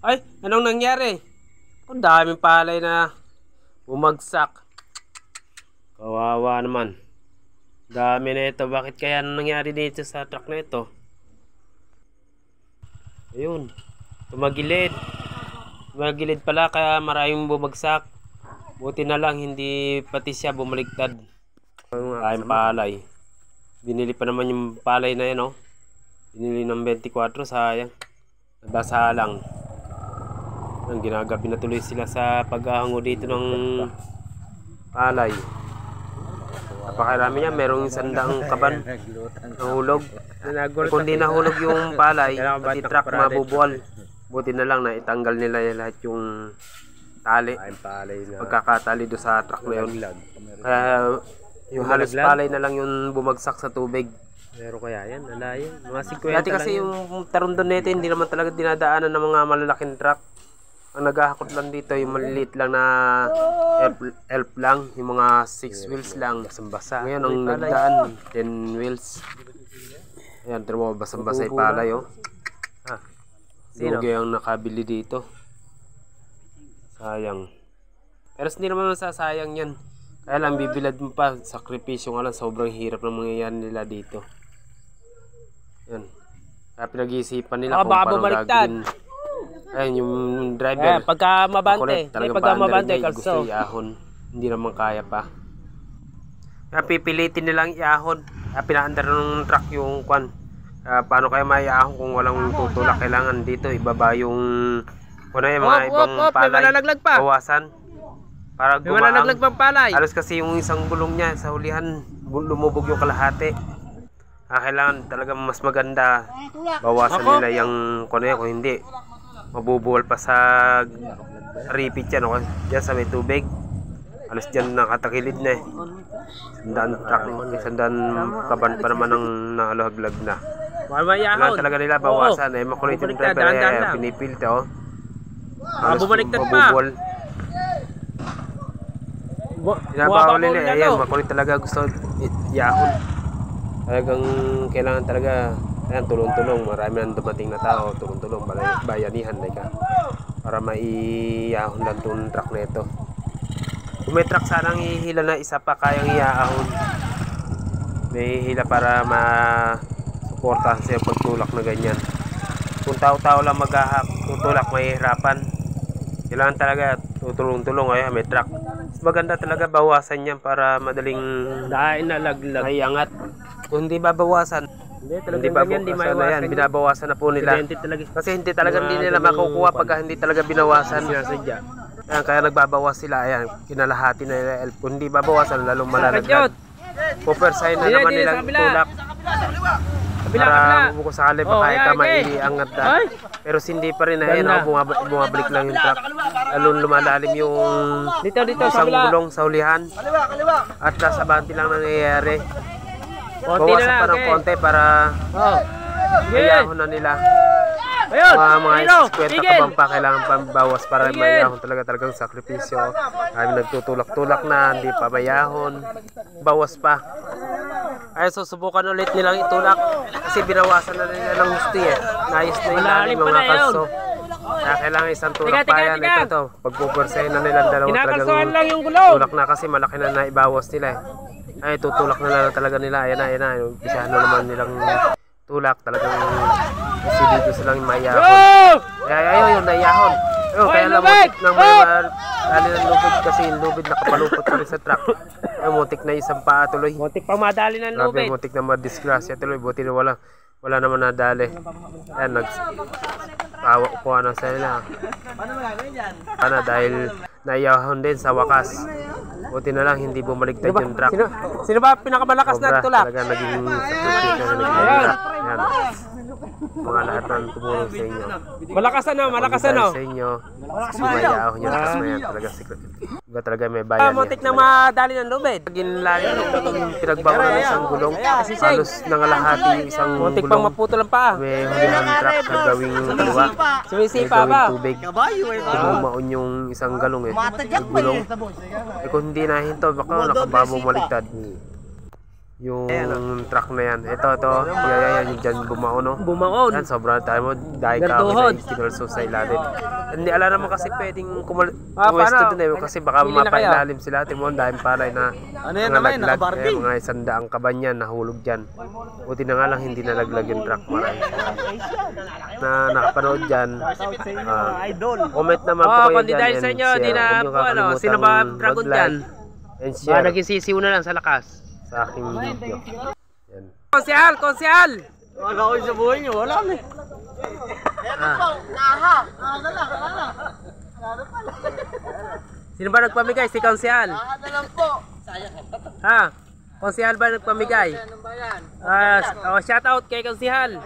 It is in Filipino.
Ay, anong nangyari? Ang daming palay na bumagsak. Kawawa naman. Dami na ito. Bakit kaya anong nangyari dito sa truck na ito? Ayun. Tumagilid. Tumagilid pala kaya maraming bumagsak. Buti na lang hindi pati siya bumaliktad. Ay palay. Binili pa naman yung palay na yan, oh. Binili ng 24, sayang. Nabasa lang. Ang ginagabi na tuloy sila sa paghahango dito ng palay. Napakarami niya, merong 100 kaban nahulog. Kung di nahulog yung palay, pati truck mabubuwal. Buti na lang na itanggal nila lahat yung tali. Pagkakatali do sa truck na yun. Kaya yung halos palay na lang yung bumagsak sa tubig. Pero kaya yan, nalayo. Mga 50 dati kasi yung tarundon nito, hindi naman talaga dinadaanan ng mga malalaking truck. Ang naghahakot lang dito, yung maliliit lang na elf lang, yung mga 6 wheels lang, basang-basa. Ngayon, ang nagdaan, 10 wheels. Ayan, tira mo, basang-basa yung palay, oh. Lugi ang nakabili dito. Sayang. Pero hindi naman masasayang yan. Kaya lang, bibilad mo pa, sakripisyo nga lang, sobrang hirap ng mangyayari nila dito. Yan. Kaya pinag-iisipan nila kung paano gagawin. Ayun, yung driver. Pagka mabante. Pagka mabante, gusto iahon. Hindi naman kaya pa. Kaya pipilitin nilang iahon. Kaya pinaandar ng truck yung kwan. Paano kaya maiahon kung walang tutulak? Kailangan dito ibaba yung kung ano yung mga ibang palay. Bawasan. Para gumaang. Halos kasi yung isang gulong niya sa hulihan, lumubog yung kalahati. Kailangan talaga mas maganda. Bawasan nila yung kung ano yan, kung hindi mabubuwal pa sa repeat yan, okay? Diyan sa may tubig. Halos dyan nakatakilid na eh. Sandaan truck, sandaan kaban pa naman ang nahalaglag na. Kailangan talaga nila bawasan eh. Makulit yung driver eh, pinipilt oh. Halos mabubuwal. Pinabawal nila eh, yan, makulit talaga gusto yahon. Talagang kailangan talaga. Ayan, tulong-tulong, marami nang dumating na tao, tulong-tulong, bayanihan para maiyahon lang itong truck na ito. Kung may truck sanang ihila na isa pa kayang iahon, may hila para masuportahan sa yung pagtulak na ganyan. Kung tao-tao lang maghahak, tutulak, mahihirapan. Kailangan talaga tutulong-tulong, ay may truck. Maganda talaga bawasan yan para madaling naiangat. Kung hindi babawasan, hindi babawasan, binabawasan na po nila. Kasi hindi talaga hindi nila makukuha pag hindi talaga binawasan. Ayan, kaya nagbabawas sila. Ayan, kinalahati na nila. Kung hindi babawasan, lalong malalaglag. Pupersahin na naman nilang tulak. Para kung sakali pa kaya ka maiangat na. Pero hindi pa rin. Ayan, bumabalik lang yung truck. Lalong lumalalim yung isang gulong sa hulihan. At nasa banti lang nangyayari. Bawasan pa ng konti para mayahon na nila. Mga 50 kabang pa kailangan pambawas para mayahon talagang sakripisyo. Kami nagtutulak-tulak na, hindi pa mayahon. Bawas pa. Ay susubukan ulit nilang itulak kasi binawasan na nila ng gusto eh. Naayos na ilalim mga kalso. Kaya kailangan isang tulak pa yan. Ito. Pagpupursahin na nila dalawa talagang tulak na kasi malaki na naibawas nila eh. Ay tutulak na lang talaga nila. Ayan na. Umpisahan na naman nilang tulak. Talagang kasi dito silang mayahon. Ayun, nayahon. Kaya lamutik ng may dali ng lubid kasi yung lubid nakapalupot pa rin sa truck. Ay mutik na isang paa tuloy. Mutik pang madali ng lubid. Grabe, mutik na madisgrasya tuloy. Buti na wala naman nadali. Ayan, nagpawa na sa nila. Paano magagawin dyan? Dahil naiyahon din sa wakas. Buti na lang hindi bumaliktad yung truck. Sino ba pinakamalakas na tulak? Talaga naging sakripisyo na naging yan. Mga lahat ng tumulong sa inyo. Malakas ano? Sa inyo. Sumayahon nyo. Tapos na yan talaga secret. Iba talaga may bayan yan. Mutik na madali ng lubid. Ginlalim yung pinagbawa ng isang gulong. Halos nangalahati yung isang gulong. Mutik pang maputol ang paa. May hulihan truck na gawing kaliwa. Sumisipa ba? Tubig. Bumaon yung isang galong eh. Gulong. Kung hindi nahinto, baka nakababong maliktad. yung truck na yan. Ito, yan yung dyan bumaon, no? Bumaon. Yan, sobrang tayo mo, dahil ka Garduhon. sa kinulso sa ilalim. Hindi, alam naman kasi pwedeng paano? pwesto dun eh, kasi baka Pili na kayo. mapailalim sila. Timon, dahil palay na Ano yan naman, nakabardi. mga 100 kabanyan nahulog dyan. Buti na nga lang hindi nalaglag yung truck. Maraming na nakapanood dyan. Comment naman po kayo kundi dyan dahil and sa inyo, share. di na Huwag niyo po, ano, kakalimutan sino ba dragon mag-like dyan? and Ba, share naging sisiw na lang sa lakas. sa aking video. Yan. Konsyal! Konsyal! Wala ko sa buhay niyo, wala na. Sino ba nagpamigay? Si Konsyal? Ha? Konsyal ba nagpamigay? Shout out kay Konsyal.